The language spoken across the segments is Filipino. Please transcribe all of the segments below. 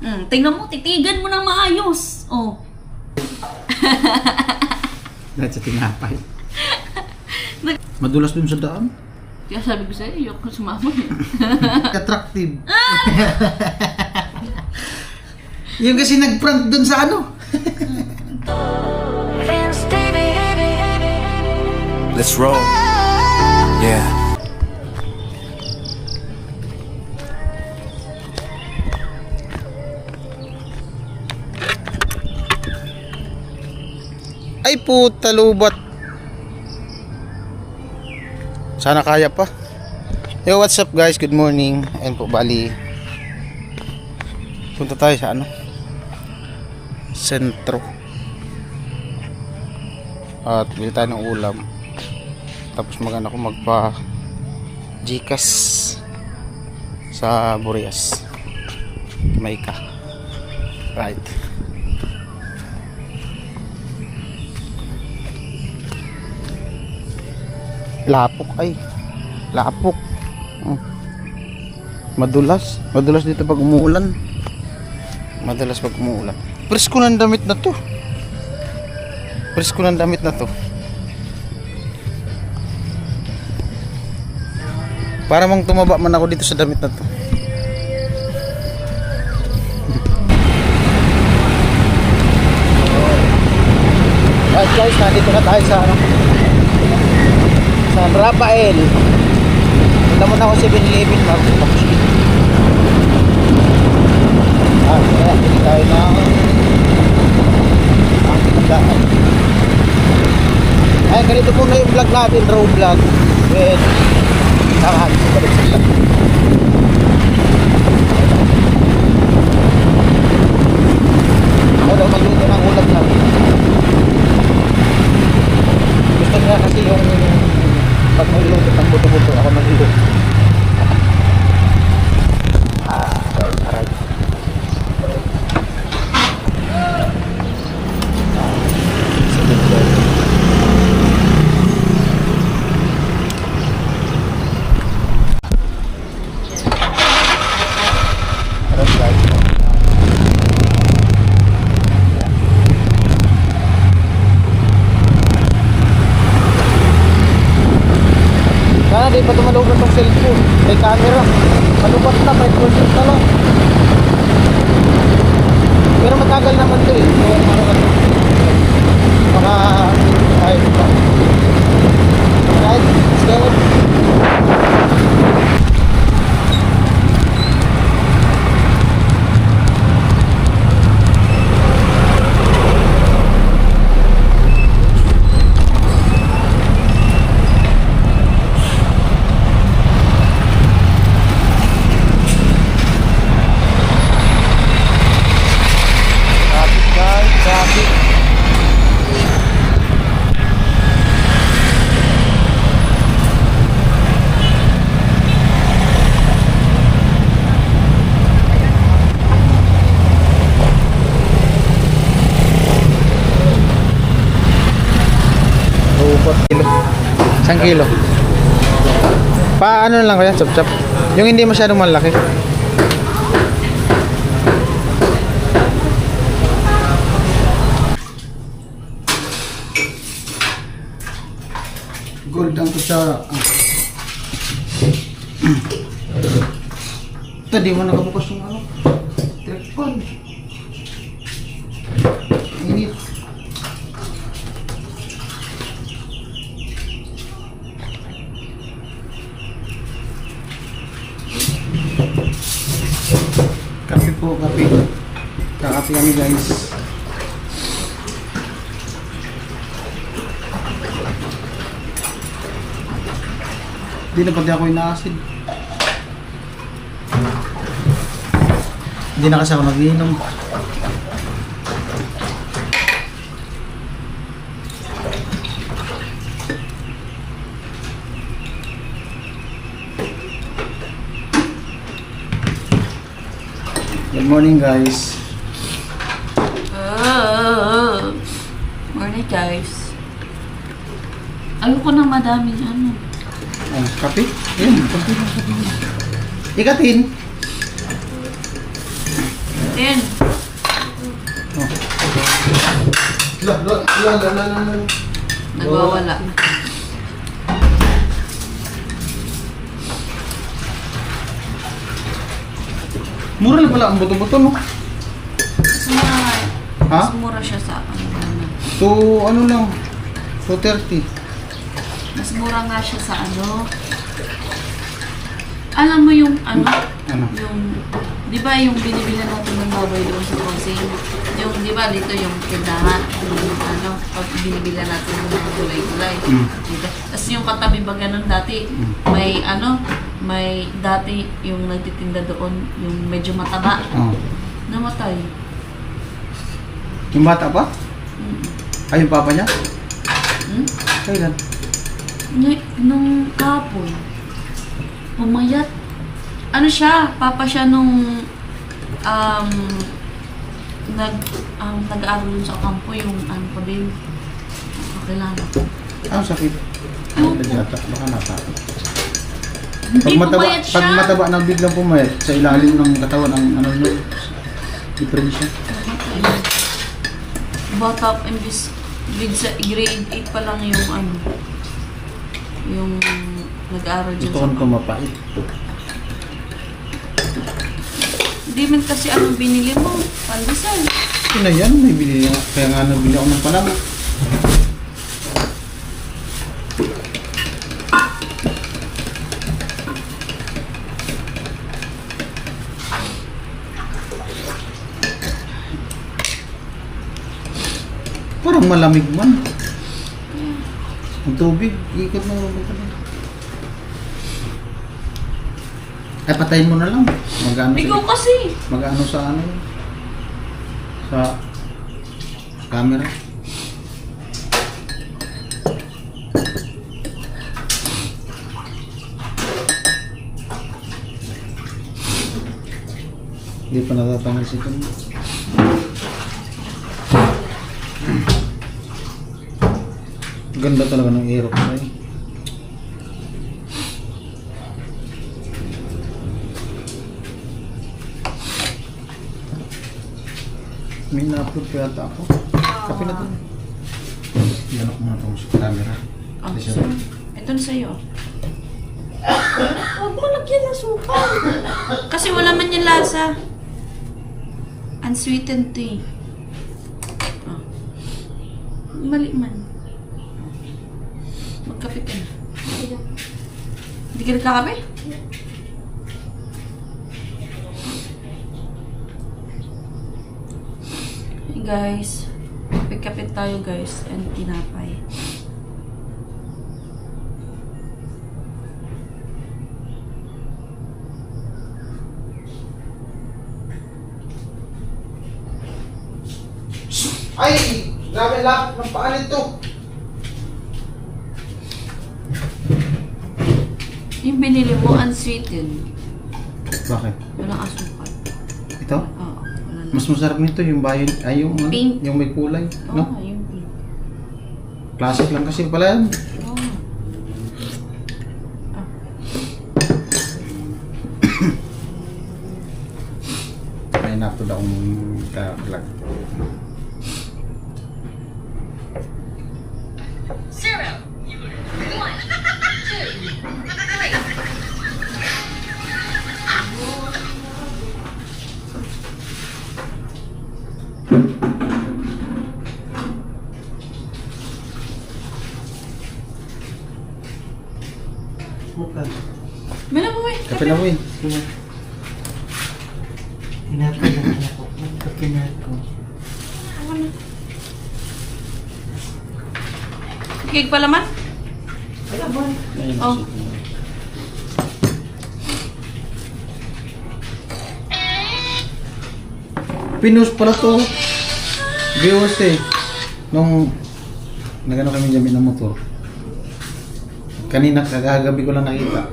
Tingnan mo, titigan mo ng maayos. Oh. Dahil sa tinapay. Madulas dun sa daan. Kaya sabi ko sa'yo, ayoko sumama eh. Attractive. Yung kasi nag-prank dun sa ano. Let's roll. Yeah. Ay puta lubat. Sana kaya pa. Yo, what's up guys? Good morning. Ayun po, bali punta tayo sa ano? Sentro. At bili tayo ng ulam. Tapos magana ko magpa Gcash sa Burias. Mayka. Right. Lapok ay. Lapok. Madulas dito pag umuulan. Madalas pag umuulan. Presko ng damit na to. Para mang tumaba man ako dito sa damit na to. Alright guys, nandito na tayo sa ano? Sa Rafael. Punta muna ako 7-Eleven bago mag-ship. Kaya hindi tayo na daan. Ay, ganito po na yung vlog natin, road vlog. With saan, balik sila. Ako daw magluto ng ulam natin. Gusto niya kasi yung pag magluto ng buto-buto, ako magluto. Aray. Sana di pa tumalugan tong cellphone. May camera. Malubat na, 5% na lang. Pero matagal naman to eh. So, mga 5 pa. Alright, let's go. Isang kilo. Paano lang kaya? Chop-chop. Yung hindi masyadong malaki. Gold ang kutsara. Ito, di mo nakabukas yung ano. Tripod. Init. Kape po, kape. Kakape kami guys. Hindi na pati ako ina-acid. Hindi na kasi ako nag-iinom. Good morning guys. Morning guys. Ayoko ng madaming ano. Oh, kape? Ayan, kape. Ikatin. Ten. Oh. La. Nagwawala. Mura lang pala ang buto-buto, no? Mas mura nga eh. Ha? Mas mura siya sa ano. To, ano lang? 230. Mas mura nga siya sa ano. Alam mo yung ano? Ano? Yung, di ba yung binibilan natin ng baboy doon sa crossing? Yung, di ba dito yung tindahan, yung ano, pag binibilan natin ng mga gulay-gulay. Dito. Tapos yung katabi ba ganun dati, may ano, may dati yung nagtitinda doon, yung medyo mataba, Oh. namatay. Yung bata pa? Ay, yung papa niya? Hmm? Kailan? Nung kapon, pumayat. Ano siya, papa siya nung nag-aaral dun sa kampo, yung ano pa din, kakilala. Ah, sakit. Oo. Yata, baka natakot. Hindi pumayat siya. Pag mataba na biglang pumayat, sa ilalim ng katawan ang ano nyo, difference. Bata, imbis sa grade 8 pa lang yung ano, yung nag-aaral dyan Ito sa ang kampo. pumapait. Hindi man kasi anong binili mo, pandesal. Ito na yan, may bili nga. Kaya nga nabili ako ng palang. Parang malamig man. Ang tubig, ikot mo. Ay, patayin mo na lang. Mag-ano Ikaw kasi. mag-ano sa ano? Sa camera. Hindi pa natatangal si Tom. Ganda talaga ng Aerox ay. May na-upload pa yata ako. Kape na to. Yan ako muna itong camera. Oh, Kasi so, ito na sa'yo. Huwag mo lagyan ng suka. Kasi wala man yung lasa. Unsweetened to eh. Oh. Mali man. Magkape ka na. Hindi ka nagkakape? Hey guys. Kape-kape tayo guys. And tinapay. ay! Grabe lang! Ng paalit to! Yung binili mo, unsweetened. Bakit? Walang asukal. Ito? Oo. Wala na. Mas masarap nito yung bayan, ay yung, ano, Pink. yung may kulay. Oo, No? yung pink. Classic lang kasi pala yan. Oo. Ah. May napod akong ka-vlog. May na po eh. Kape na mo eh. Ako na. Cake pa laman? Ayun, Oh. Pinost pala to. Viewers eh. Nung nagano kami dyan ng motor. Kanina kagagabi ko lang nakita.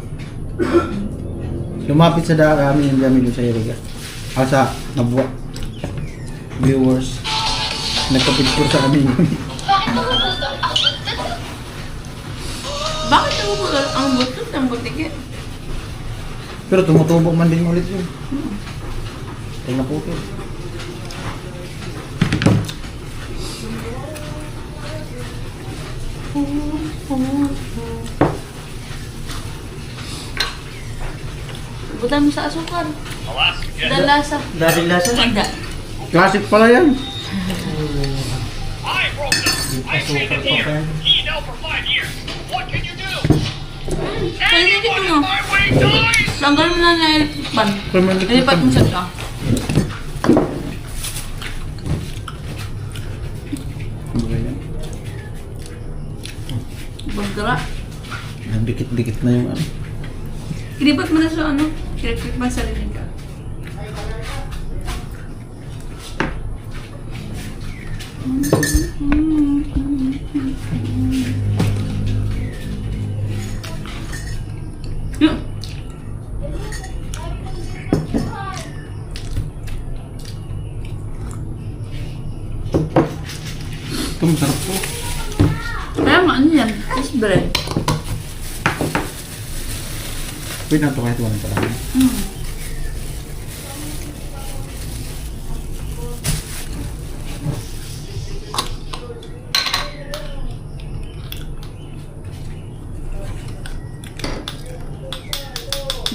Lumapit sa dami yung dami doon sa Iriga. Sa nabuwa. Viewers. Nagka-picture sa amin. Bakit ang butot ng butike? Pero tumutubo man din ulit yun. Tingnan po ito. Butan mo sa asukal. Dalasa. Dahil lasa. Handa. Classic pala yan. I broke them. I stayed in here. E&L for 5 years. What can you do? Pwede dito Anyone no. in my way dies! Tanggal mo na na ilipan. Ilipat mo siya ka. Bagdara. Dikit-dikit na yung ano. Ilipat mo na siya ano. Kirikik man sa rin ka. Yun. Ito masarap po. Kaya nga ano yan? Fish bread. Pwede na ito kahit walang pala.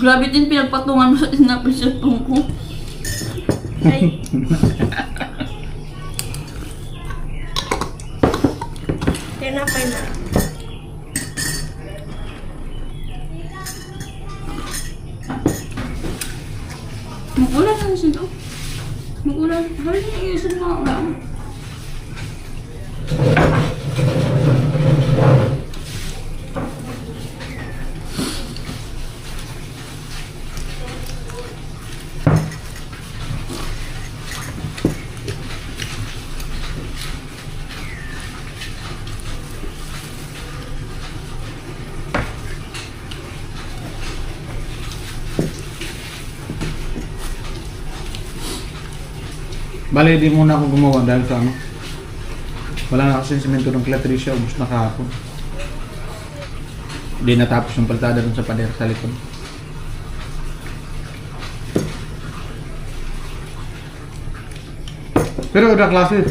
Grabe din pinagpatungan mo sa inapresyatong ko. Ay. Tinapay na. Magulan na siya ito. Magulan. Hari niya iisin mga lang. Bale, di muna ako gumawa dahil sa ano. Wala na kasi simento ng Clatricia, ubus na kahapon. Hindi natapos yung paltada dun sa pader sa likod. Pero udah klase.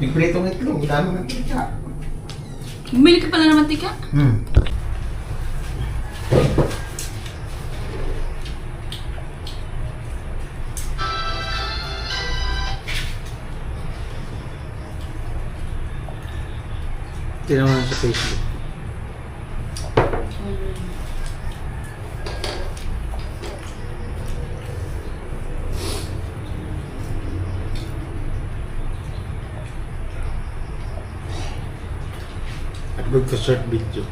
Yung pritong itlog, dami ng tika. Bumili ka pala ng mantika? Tignan mo sa Facebook. Good for short video.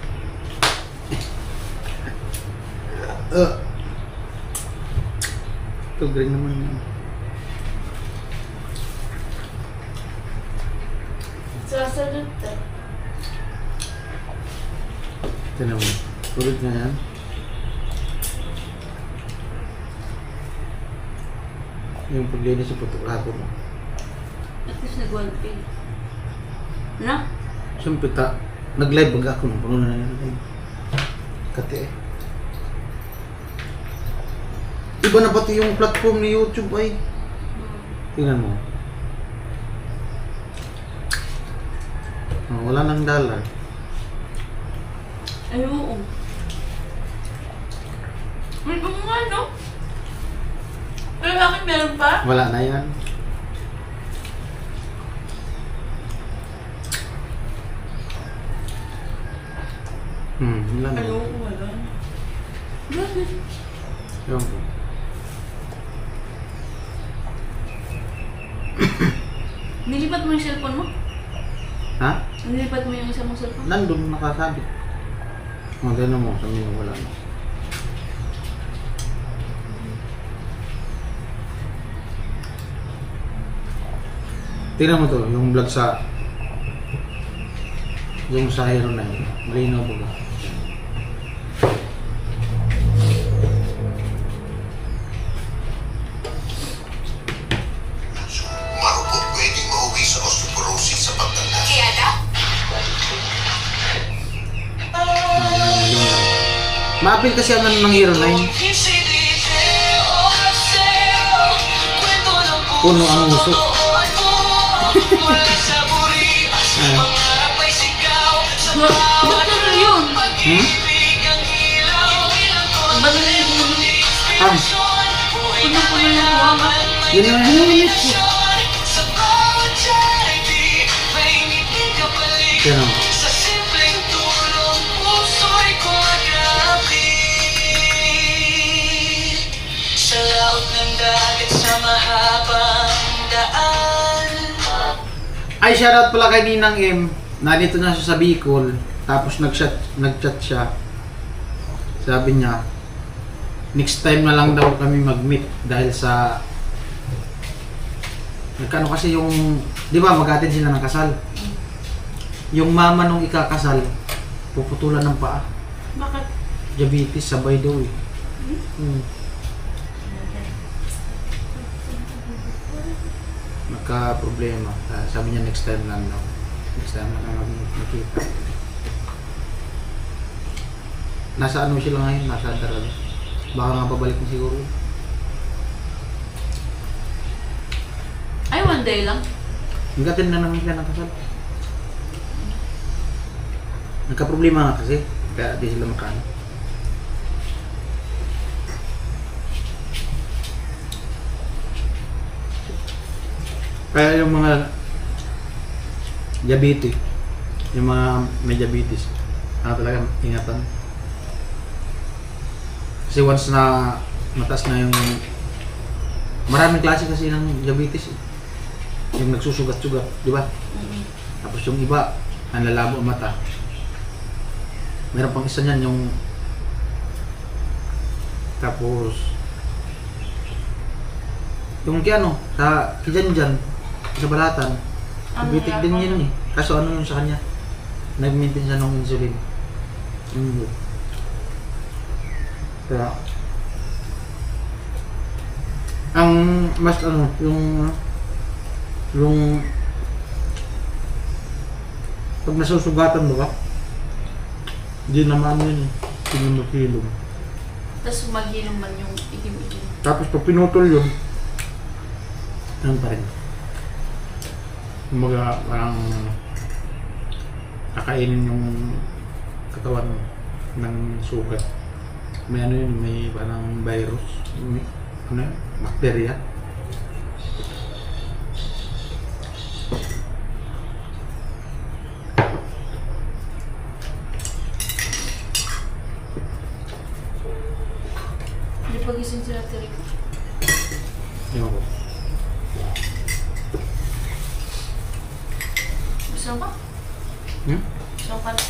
Ito green naman yun. Sasalot ka. Tignan mo. Tulad na yan. Yung paglinis sa putok-rato mo. At least nag-1P. Na? Siyempre nag-live baga ako nung puno na yan. Kati eh. Iba na pati yung platform ni YouTube ay. Tingnan mo. Oh, wala nang dollar. Ay, oo. May bunga, no? Pero akin meron pa? Wala na yan. Wala na. Ay, oo, wala. Bakit? Ewan ko. Nilipat mo yung cellphone mo? Ha? Nilipat mo yung isa mong cellphone? Nandun nakasabit. Magano mo, sabi mo wala na. Tingnan mo to, yung vlog sa yung sa Hero 9. Malinaw ba ba? Marupok pwedeng mauwi sa osteoporosis sa pagtanda. Ma-appeal kasi ang ano ng Hero 9. Puno ang uso. Ba't ano yun? Ba't ano yun? Puno-puno yung buwanga. Yun yung hinihilis ko. Yan o. Sa laot ng dagat sa mahabang daan. Ay, shoutout pala kay Ninang M. Nandito na siya sa Bicol. Tapos nag-chat siya. Sabi niya, next time na lang daw kami mag-meet dahil sa nagkano kasi yung, di ba mag-attend sila ng kasal. Yung mama nung ikakasal, puputulan ng paa. Bakit? Diabetes, sabay daw eh. Nagka-problema. Sabi niya next time lang daw. Next time na lang makita. Nasa ano sila ngayon? Nasa Darado. Baka nga pabalik na siguro. Ay, one day lang. Nag-attend na naman sila ng kasal. Nagka-problema nga kasi. Kaya di sila makano. Kaya yung mga diabetes, yung mga may diabetes, talaga ingatan. Kasi once na mataas na yung maraming klase kasi ng diabetes eh. Yung nagsusugat-sugat, di ba? Tapos yung iba, ang lalabo ang mata. Meron pang isa niyan yung tapos yung kaya sa kijan sa balatan, diabetic din yun eh. Kaso ano yung sa kanya? Nag-maintain siya ng insulin. Kaya ang mas yung pag nasusugatan mo ba? Hindi naman yun eh. Pinumukilom. Tapos maghilom man yung itim-itim. Tapos pag pinutol yun, ano pa rin? Kumbaga parang kakainin yung katawan ng sugat. May ano yun, may parang virus. May, ano yun? Bacteria. Hindi pagising sila tirik. Ewan ko. Gusto ka? Gusto ka na?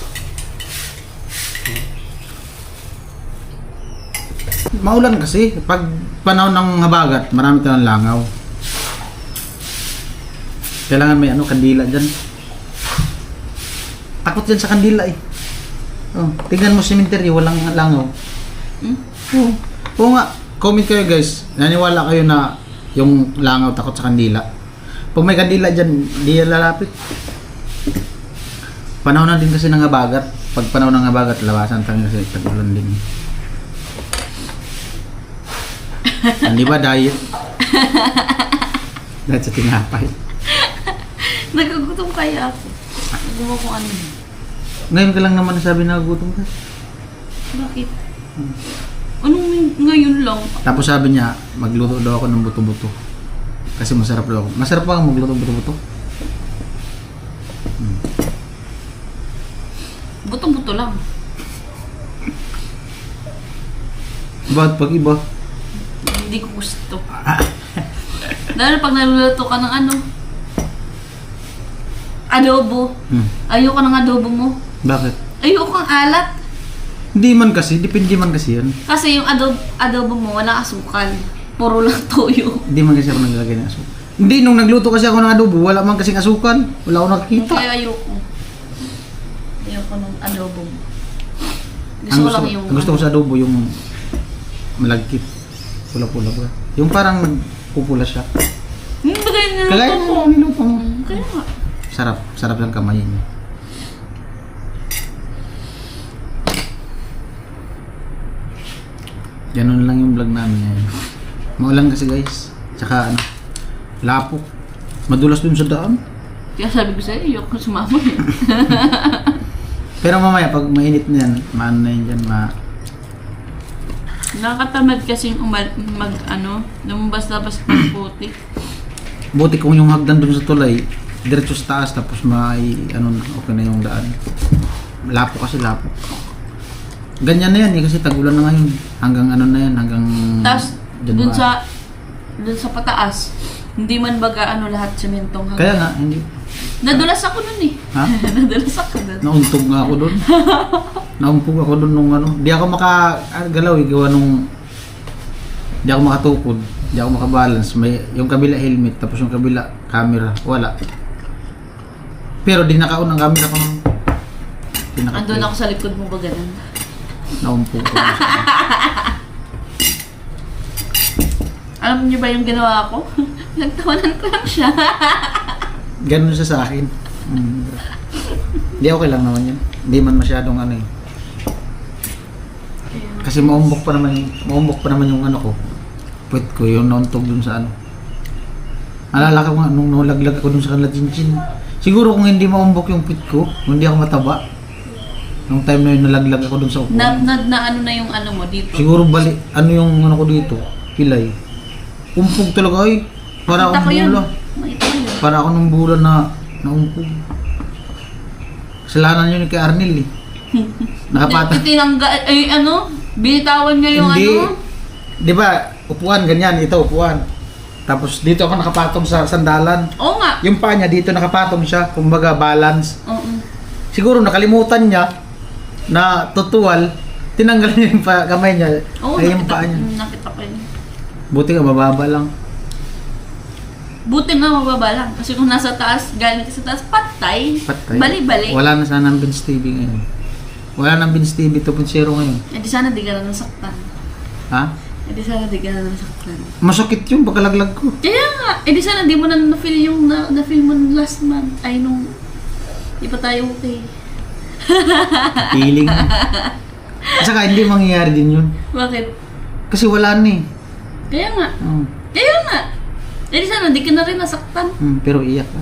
Maulan kasi. Pag panahon ng habagat, marami ka ng langaw. Kailangan may kandila dyan. Takot dyan sa kandila eh. Oh, tingnan mo cemetery, walang langaw. Oo. Oo nga. Comment kayo guys. Naniwala kayo na yung langaw takot sa kandila. Pag may kandila dyan, di yan lalapit. Panahon na din kasi ng habagat. Pag panahon ng habagat, labasan tayo kasi tag-ulan din. Hindi ba diet? Dahil sa tinapay. Nagagutom kaya ako. Nagawa ko ano. Ngayon ka lang naman nasabi na gutom ka. Bakit? Anong ngayon lang? Tapos sabi niya, magluto daw ako ng buto-buto. Kasi masarap daw ako. Masarap ba ang magluto ng buto-buto? Buto-buto lang. Bakit pag iba? Hindi ko gusto. Lalo pag naluluto ka ng adobo. Ayoko ng adobo mo. Bakit? Ayoko ang alat. Hindi man kasi, depende man kasi yan. Kasi yung adobo mo, wala asukal. Puro lang toyo. Hindi man kasi ako naglalagay ng asukal. Hindi, nung nagluto kasi ako ng adobo, wala man kasing asukal. Wala ako nakikita. Kaya ayoko. Ayoko ng adobo mo. Gusto ko lang yung... Ang gusto ko sa adobo, yung malagkit. Pula-pula ba? Yung parang nagpupula siya. Kagaya na niluto mo. Kaya nga. Sarap. Sarap lang kamayin niya. Ganun lang yung vlog namin ngayon. Maulan kasi guys. Tsaka ano, lapok. Madulas dun sa daan. Kaya sabi ko sa'yo, ayoko sumama eh. Pero mamaya, pag mainit na yan, maano na yun dyan, Nakakatamad kasing lumabas-labas ng putik. Buti kung yung hagdan dun sa tulay, diretso sa taas, tapos okay na yung daan. Lapok kasi, lapok. Ganyan na yan eh, kasi tag-ulan na ngayon. Hanggang ano na yan, hanggang Tapos, dun January. sa pataas, hindi man baga lahat sementong hanggang. Kaya nga, hindi. Nadulas ako nun eh. Ha? Nadulas ako nun. Nauntog nga ako doon. Naumpog ako doon nung ano. Di ako makagalaw eh. Gawa nung... Di ako makatukod. Di ako makabalance. Yung kabila helmet, tapos yung kabila camera. Wala. Pero di nakaon ang camera ko nung... Andun ako sa likod mo ba ganun? Naumpog ako. Alam niyo ba yung ginawa ko? Nagtawanan ko lang siya. Ganun siya sa akin. Di okay lang naman yun. Hindi man masyadong ano eh. Kasi maumbok pa naman yung ano ko. Puwet ko, yung nauntog dun sa ano. Alala ko nga, nung nalaglag ako dun sa kanila chinchin. Siguro kung hindi maumbok yung puwet ko, kung hindi ako mataba. Nung time na yun, nalaglag ako dun sa upuan. Na ano na yung ano mo dito? Siguro ano yung ano ko dito, pilay. Umpog talaga ay. Para Makita ko akong yun. bula. Makita ko yun. Para ako nung bula na naumpog. Kasalanan yun kay Arnel eh. Nakapatong. Binitawan niya yung Hindi. ano? Di ba, upuan ganyan, ito upuan. Tapos dito ako nakapatong sa sandalan. Oo nga. Yung paa niya dito nakapatong siya, kumbaga balance. Oo. Siguro nakalimutan niya na tutuwal, tinanggal niya yung kamay niya. Oo, Ay yung paa niya. Nakita ko yun. Buti nga mababa lang. Buti nga mababa lang. Kasi kung nasa taas, galing ka sa taas, patay. Patay. Bali-bali. Wala na sana ang Vince TV ngayon. Wala nang Vince TV 2.0 ngayon. Eh di sana di ka na nasaktan. Ha? Eh di sana di ka na nasaktan. Masakit yung pagkalaglag ko. Kaya nga, eh di sana di mo na na-feel yung na-feel mo last month. Ay nung, di pa tayo okay. Feeling. At saka hindi mangyayari din yun. Bakit? Kasi wala na eh. Kaya nga. Oh. Kaya nga. Eh di sana di ka na rin nasaktan. Pero iyak ka.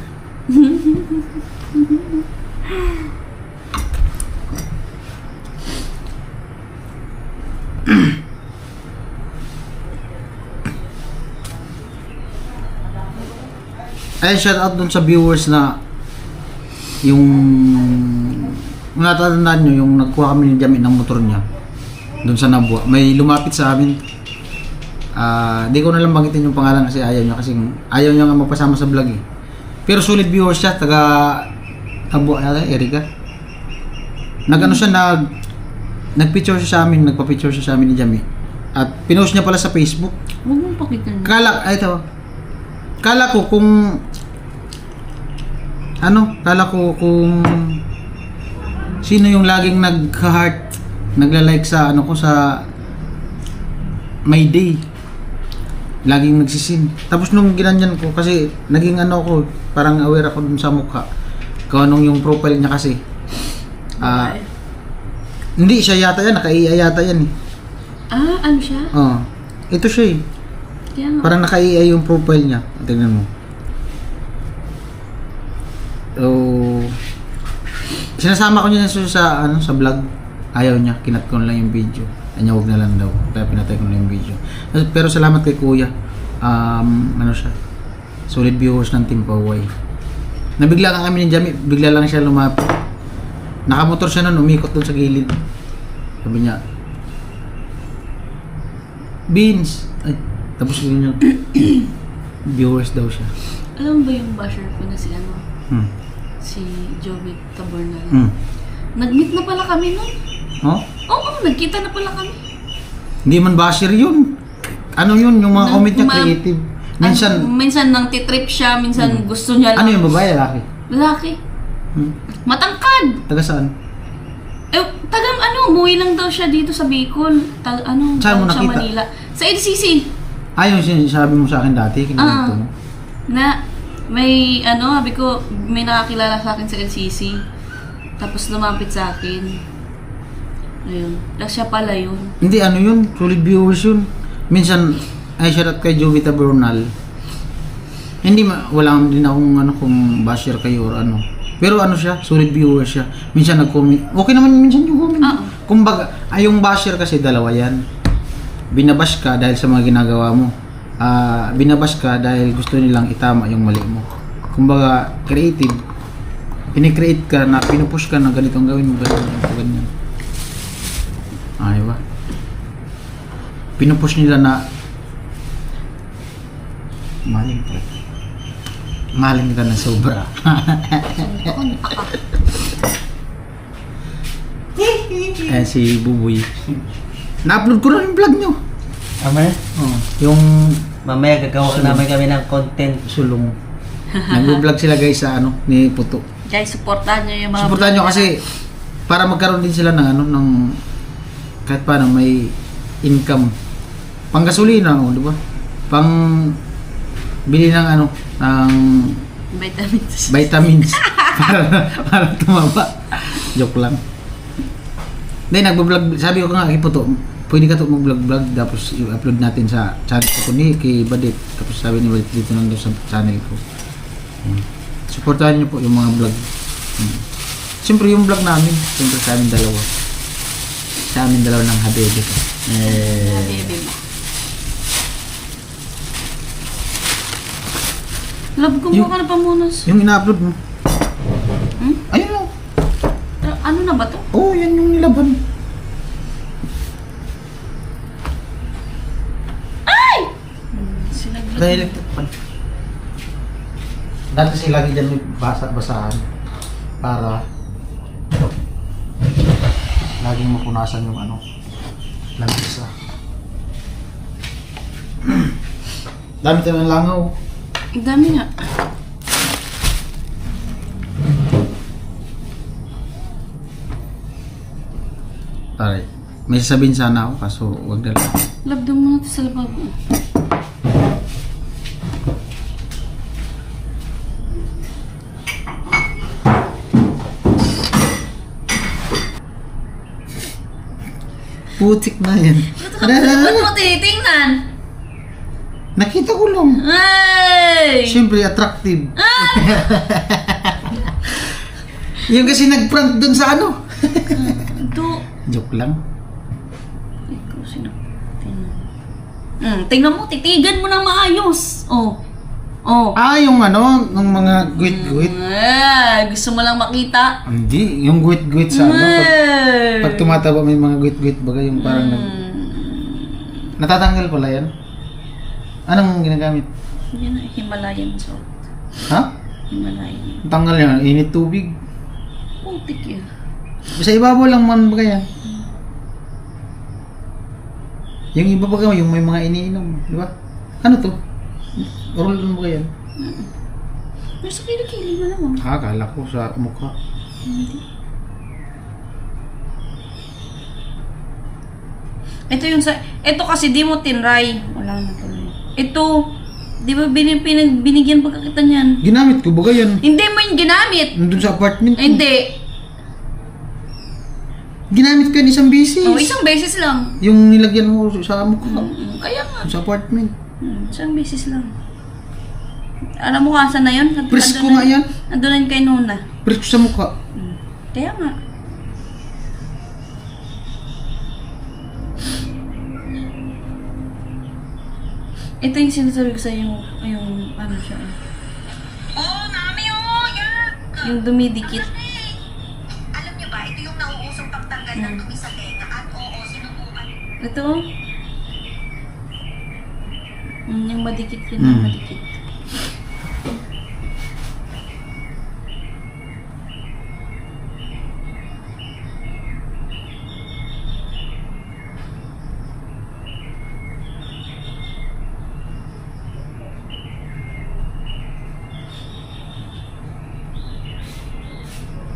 Ay, shout out dun sa viewers na yung natatandaan nyo yung nagkuha kami ni Jamie ng motor niya dun sa Nabua. May lumapit sa amin. Di ko na lang banggitin yung pangalan kasi ayaw niya nga magpasama sa vlog eh. Pero solid viewers siya, taga Nabua yata, Erika. Nagano siya, nagpicture siya sa amin, nagpa-picture siya sa amin ni Jamie. At pinost niya pala sa Facebook. Huwag mong pakita niya. Kala ko kung sino yung laging nag-heart, nagla-like sa ano ko sa My Day. Laging nagsisin. Tapos nung ginanyan ko kasi naging ano ko, parang aware ako dun sa mukha. Kung anong yung profile niya kasi. Hindi siya yata yan, naka-IA yata yan eh. Ano siya? Ito siya eh. Kaya nga. Parang naka-IA yung profile niya. Tingnan mo. So, sinasama ko niya sa vlog. Ayaw niya, kinat ko na lang yung video. Ay niya, wag na lang daw. Kaya pinatay ko na yung video. Pero salamat kay Kuya. Siya? Solid viewers ng Team Paway. Nabigla lang kami ni Jamie, bigla lang siya lumapit. Nakamotor siya nun, umikot dun sa gilid. Sabi niya, Beans! Ay, tapos yun yung viewers daw siya. Alam mo ba yung basher ko na si si Joey Tabornal? Nag-meet na pala kami nun. Oh? Oo, nagkita na pala kami. Hindi man basher yun. Ano yun? Yung mga comment niya creative. Minsan nang titrip siya, minsan gusto niya lang. Ano yung babae, lalaki? Lalaki. Matangkad. Taga saan? Umuwi lang daw siya dito sa Bicol. Saan mo sa nakita? Manila. Sa LCC. Yung sinasabi mo sa akin dati, kinalito mo. Na, sabi ko, may nakakilala sa akin sa LCC. Tapos lumapit sa akin. Ayun. Siya pala yun. Hindi, ano yun, solid viewers yun. Minsan, ay shoutout kay Jovita Bernal. Hindi, wala din akong ano, kung basher kayo or ano. Pero ano siya, solid viewers siya. Minsan nag-comment. Okay naman minsan yung comment. Kumbaga, yung basher kasi dalawa yan. Binabash ka dahil sa mga ginagawa mo. Binabash ka dahil gusto nilang itama yung mali mo. Kumbaga, creative. Pinicreate ka na, pinupush ka na ganitong gawin mo, ganyan. Diba? Pinupush nila na maling ka. Maling ka na sobra. Si Buboy. Na-upload ko na yung vlog nyo. Tama? Yung Mamaya gagawa namin kami ng content. sulong. Nag-vlog sila guys sa ano, ni Puto. Guys, supportahan nyo yung mga... Supportahan nyo kasi para magkaroon din sila ng ano, ng kahit paano may income. Pang gasolina, di ba? Pang bili ng ano, ng vitamins para tumaba. Joke lang. Then nagbo-vlog, sabi ko nga kay Puto, pwede ka to mag-vlog tapos i-upload natin sa channel ko ni kay Badit. Tapos sabi ni Badit dito nang sa channel ko. Supportahan niyo po yung mga vlog. Siyempre yung vlog namin, siyempre sa amin dalawa. Sa amin dalawa ng Habebe ko. Habebe mo. Love, kumuha ka na pamunas. Yung ina-upload mo. Ayun o. Ano na ba to? Oo, yan yung nilaban. Dahil dati sila lagi dyan may basahan para laging mapunasan yung ano lamisa. Dami tayo ng langaw. Ang dami nga. Alright. May sasabihin sana ako kaso wag na lang. Love, doon muna ito sa lababo. Putik na yan. Ba't mo tinitingnan? Nakita ko lang. Ay! Siyempre, attractive. Yung kasi nag-prank dun sa ano. Ito. Joke lang. Ikaw, sino? Tingnan. Tingnan mo, titigan mo ng maayos. Oh. Yung ano, ng mga guwit-guwit. Gusto mo lang makita? Hindi, yung guwit-guwit sa ano. Pag tumataba may mga guwit-guwit baga yung parang natatanggal pala yan. Anong ginagamit? Yan na, Himalayan salt. Ha? Himalayan. Tanggal yan, init tubig. Putik yan. Sa ibabaw lang man baga yan. Yung iba baga, yung may mga iniinom, di ba? Ano to? Roll mo ba yan? Pero sa kilikili mo naman. Kala ko sa mukha. Hindi. Ito yung sa... Ito kasi di mo tinry. Wala na tuloy. Ito, di ba binigyan pagkakita niyan? Ginamit ko baga yan. Hindi mo yung ginamit. Nandun sa apartment ko. Hindi. Ginamit ko yan isang beses. Isang beses lang. Yung nilagyan mo sa mukha. Kaya nga. Sa apartment. Isang beses lang. Alam mo kasa na yun? Presko nga yan. Nandun na yun kay Nuna. Presko sa mukha. Kaya nga. Ito yung sinasabi ko sa yung ano siya. Mami, yak! Yung dumidikit. Alam niyo ba, ito yung nauusong pagtanggal ng dumi sa tenga at sinubukan. Ito. Yung madikit yun. Madikit.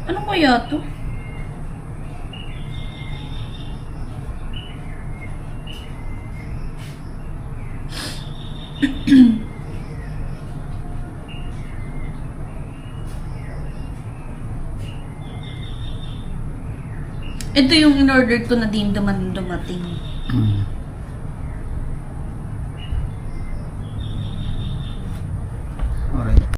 Ano kaya to? Ito yung in-order ko na din dumating. Mm.